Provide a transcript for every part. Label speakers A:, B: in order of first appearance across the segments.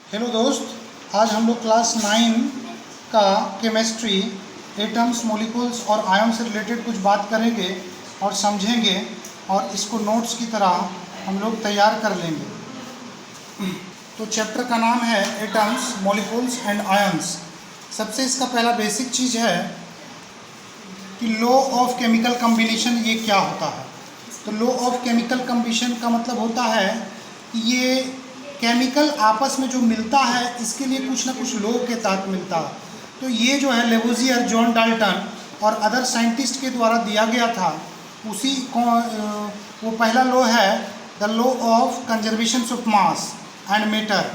A: Hello दोस्त, आज हम लोग क्लास 9 का केमिस्ट्री एटम्स, मॉलिक्यूल्स और आयन से रिलेटेड कुछ बात करेंगे और समझेंगे और इसको नोट्स की तरह हम लोग तैयार कर लेंगे। तो चैप्टर का नाम है एटम्स, मॉलिक्यूल्स एंड आयन्स। सबसे इसका पहला बेसिक चीज़ है कि लॉ ऑफ केमिकल कम्बिनेशन ये क्या होता है। तो लॉ ऑफ केमिकल कम्बिनेशन का मतलब होता है कि ये केमिकल आपस में जो मिलता है इसके लिए कुछ ना कुछ लॉ के तहत मिलता है। तो ये जो है लेवोजियर, जॉन डाल्टन और अदर साइंटिस्ट के द्वारा दिया गया था, उसी को वो पहला लॉ है the law of conservation of mass and matter.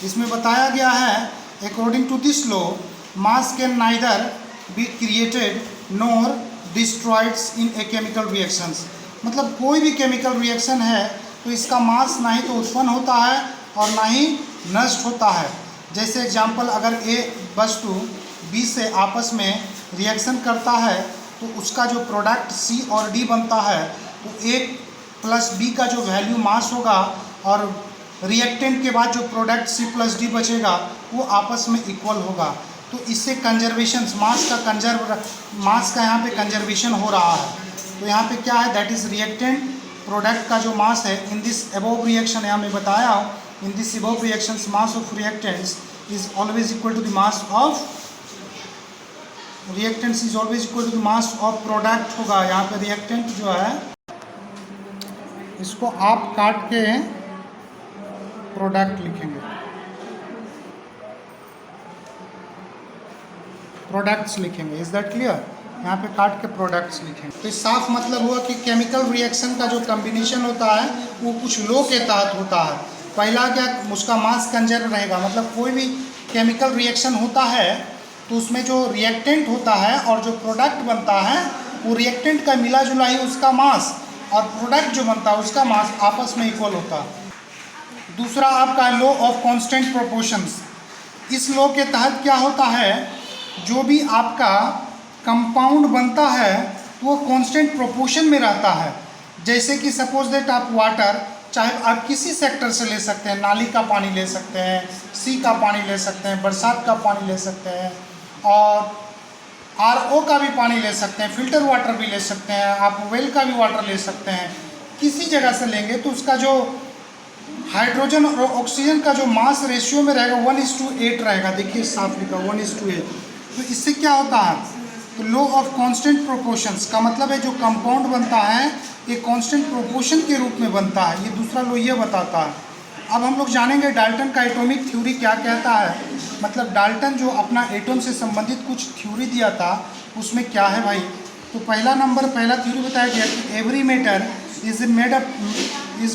A: इसमें बताया गया है according to this law mass can neither be created nor destroyeds in a chemical reactions. मतलब कोई भी केमिकल रिएक्शन है तो इसका मास ना ही तो उत्पन्न होता है और ना ही नष्ट होता है। जैसे एग्जाम्पल, अगर ए वस्तु बी से आपस में रिएक्शन करता है तो उसका जो प्रोडक्ट सी और डी बनता है तो ए प्लस बी का जो वैल्यू मास होगा और रिएक्टेंट के बाद जो प्रोडक्ट सी प्लस डी बचेगा वो आपस में इक्वल होगा। तो इससे कंजर्वेशन, मास का यहाँ पे कंजर्वेशन हो रहा है। तो यहाँ पे क्या है, दैट इज रिएक्टेंट प्रोडक्ट का जो मास है इन दिस अबव रिएक्शन, यहाँ मैं बताया हूँ, in this above reactions mass of reactants is always equal to the mass of reactants is always equal to the mass of product होगा। यहाँ पे रिएक्टेंट जो है इसको आप काट के प्रोडक्ट लिखेंगे, प्रोडक्ट्स लिखेंगे। Is that clear? यहाँ पे काट के प्रोडक्ट्स लिखेंगे। तो इस साफ मतलब हुआ कि केमिकल रिएक्शन का जो कम्बिनेशन होता है वो कुछ लॉ के तहत होता है। पहला क्या, उसका मास कंजर्व रहेगा। मतलब कोई भी केमिकल रिएक्शन होता है तो उसमें जो रिएक्टेंट होता है और जो प्रोडक्ट बनता है वो रिएक्टेंट का मिला जुला ही उसका मास और प्रोडक्ट जो बनता है उसका मास आपस में इक्वल होता है। दूसरा आपका लॉ ऑफ कांस्टेंट प्रोपोर्शंस। इस लॉ के तहत क्या होता है, जो भी आपका कंपाउंड बनता है वो कांस्टेंट प्रोपोर्शन में रहता है। जैसे कि सपोज दैट आप वाटर, चाहे आप किसी सेक्टर से ले सकते हैं, नाली का पानी ले सकते हैं, सी का पानी ले सकते हैं, बरसात का पानी ले सकते हैं और आरओ का भी पानी ले सकते हैं, फिल्टर वाटर भी ले सकते हैं, आप वेल का भी वाटर ले सकते हैं। किसी जगह से लेंगे तो उसका जो हाइड्रोजन और ऑक्सीजन का जो मास रेशियो में रहेगा 1:8 रहेगा। देखिए साफ लिखा 1:8। तो इससे क्या होता है, तो लॉ ऑफ कांस्टेंट प्रोपोर्शंस का मतलब है जो कंपाउंड बनता है ये कांस्टेंट प्रोपोर्शन के रूप में बनता है। ये दूसरा लॉ ये बताता है। अब हम लोग जानेंगे डाल्टन का एटॉमिक थ्योरी क्या कहता है। मतलब डाल्टन जो अपना एटम से संबंधित कुछ थ्योरी दिया था उसमें क्या है भाई। तो पहला थ्योरी बताया गया कि every matter is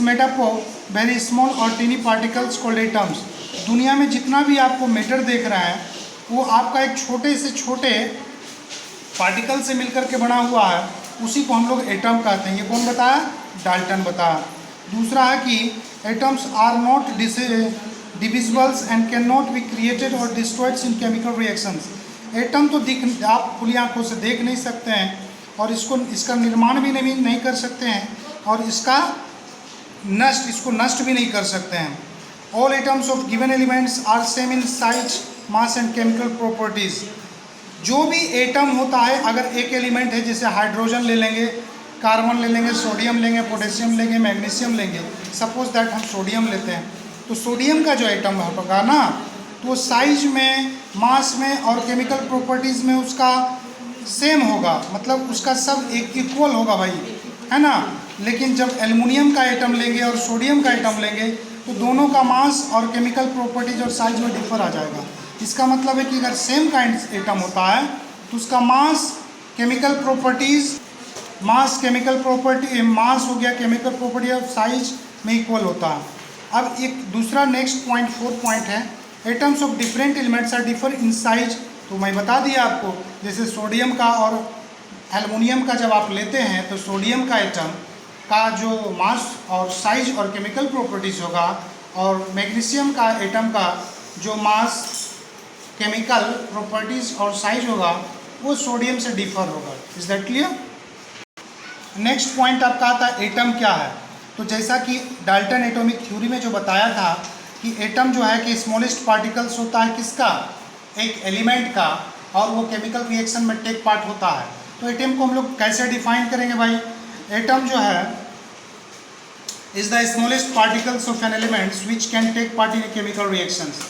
A: made up of very small और टीनी पार्टिकल्स कॉल्ड एटम्स। दुनिया में जितना भी आपको मैटर देख रहा है वो आपका एक छोटे से छोटे पार्टिकल से मिलकर के बना हुआ है, उसी को हम लोग एटम कहते हैं। ये कौन बताया? डाल्टन बताया। दूसरा है कि atoms are not divisibles and can not be created और destroyed in chemical reactions. Atom तो आप खुली आंखों से देख नहीं सकते हैं और इसका निर्माण भी नहीं कर सकते हैं और इसको नष्ट भी नहीं कर सकते हैं। All atoms of given elements are same in size, mass and chemical properties. जो भी एटम होता है, अगर एक एलिमेंट है जैसे हाइड्रोजन ले लेंगे, कार्बन ले लेंगे, सोडियम लेंगे, पोटेशियम लेंगे, मैग्नीशियम लेंगे, सपोज दैट हम सोडियम लेते हैं, तो सोडियम का जो एटम होगा ना तो साइज में, मास में और केमिकल प्रॉपर्टीज़ में उसका सेम होगा। मतलब उसका सब एक इक्वल होगा भाई, है ना। लेकिन जब एल्युमिनियम का एटम लेंगे और सोडियम का एटम लेंगे तो दोनों का मास और केमिकल प्रॉपर्टीज और साइज में डिफर आ जाएगा। इसका मतलब है कि अगर सेम काइंड एटम होता है तो उसका मास, केमिकल प्रॉपर्टीज, मास हो गया, केमिकल प्रॉपर्टी और साइज में इक्वल होता है। अब एक दूसरा नेक्स्ट पॉइंट, 4th पॉइंट है, atoms of different elements are differ in size. तो मैं बता दिया आपको, जैसे सोडियम का और एल्युमिनियम का जब आप लेते हैं तो सोडियम का एटम का जो मास और साइज और केमिकल प्रॉपर्टीज होगा और मैग्नीशियम का एटम का जो मास, केमिकल प्रॉपर्टीज और साइज होगा वो सोडियम से डिफर होगा। Is that clear? Next point आपका आता है एटम क्या है। तो जैसा कि डाल्टन एटॉमिक थ्योरी में जो बताया था कि एटम जो है कि स्मॉलेस्ट पार्टिकल्स होता है किसका, एक एलिमेंट का, और वो केमिकल रिएक्शन में टेक पार्ट होता है। तो एटम को हम लोग कैसे डिफाइन करेंगे भाई, एटम जो है is the smallest particles of an elements which can take part in chemical reactions.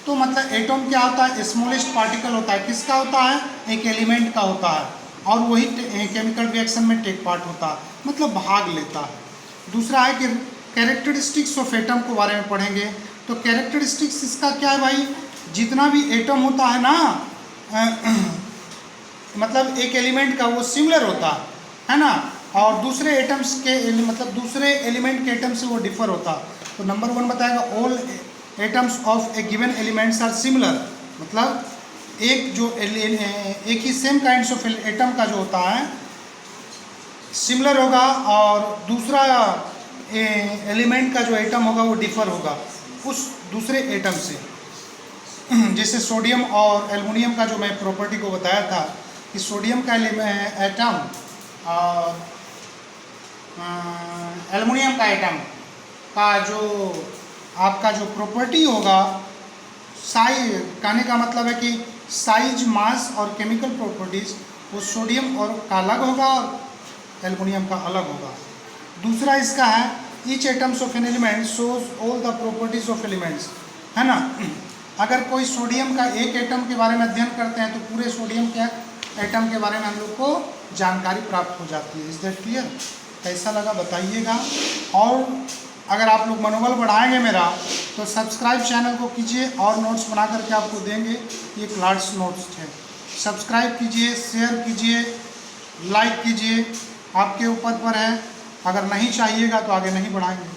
A: तो मतलब एटम क्या होता है, स्मॉलेस्ट पार्टिकल होता है, किसका होता है, एक एलिमेंट का होता है, और वही केमिकल रिएक्शन में टेक पार्ट होता है, मतलब भाग लेता है। दूसरा है कि कैरेक्टरिस्टिक्स ऑफ एटम के बारे में पढ़ेंगे। तो कैरेक्टरिस्टिक्स इसका क्या है भाई, जितना भी एटम होता है ना मतलब एक एलिमेंट का वो सिमिलर होता है ना, और दूसरे एटम्स के मतलब दूसरे एलिमेंट के एटम से वो डिफर होता। तो नंबर 1 बताएगा all atoms of a given elements are similar, मतलब एक जो एक ही सेम काइंड्स ऑफ एटम का जो होता है सिमिलर होगा, और दूसरा एलिमेंट का जो एटम होगा वो डिफर होगा उस दूसरे एटम से। जैसे सोडियम और एल्युमिनियम का जो मैं प्रॉपर्टी को बताया था कि सोडियम का एटम और एल्युमिनियम का एटम का जो आपका जो प्रॉपर्टी होगा, साइज, कहने का मतलब है कि साइज, मास और केमिकल प्रॉपर्टीज, वो सोडियम और का अलग होगा और एल्युमिनियम का अलग होगा। दूसरा इसका है each atoms of an element shows all the properties of elements, है ना। अगर कोई सोडियम का एक एटम के बारे में अध्ययन करते हैं तो पूरे सोडियम के एटम के बारे में हम लोग को जानकारी प्राप्त हो जाती है। Is that clear? कैसा लगा बताइएगा। और अगर आप लोग मनोबल बढ़ाएंगे मेरा तो सब्सक्राइब चैनल को कीजिए, और नोट्स बना करके आपको देंगे, ये क्लास नोट्स है। सब्सक्राइब कीजिए, शेयर कीजिए, लाइक कीजिए, आपके ऊपर पर है। अगर नहीं चाहिएगा तो आगे नहीं बढ़ाएंगे।